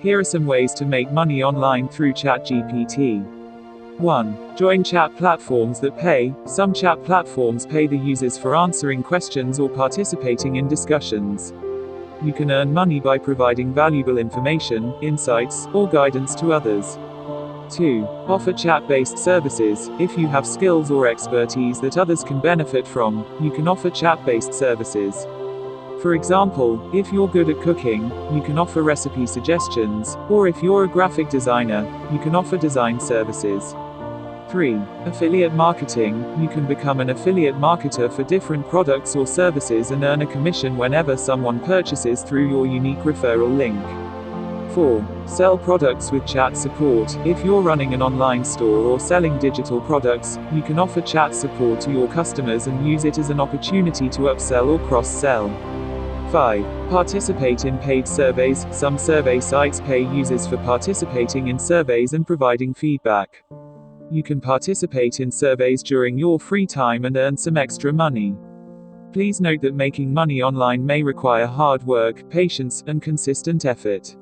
Here are some ways to make money online through ChatGPT. 1. Join chat platforms that pay. Some chat platforms pay the users for answering questions or participating in discussions. You can earn money by providing valuable information, insights, or guidance to others. 2. Offer chat-based services. If you have skills or expertise that others can benefit from, you can offer chat-based services. For example, if you're good at cooking, you can offer recipe suggestions, or if you're a graphic designer, you can offer design services. 3. Affiliate marketing. You can become an affiliate marketer for different products or services and earn a commission whenever someone purchases through your unique referral link. 4. Sell products with chat support. If you're running an online store or selling digital products, you can offer chat support to your customers and use it as an opportunity to upsell or cross-sell. 5. Participate in paid surveys. Some survey sites pay users for participating in surveys and providing feedback. You can participate in surveys during your free time and earn some extra money. Please note that making money online may require hard work, patience, and consistent effort.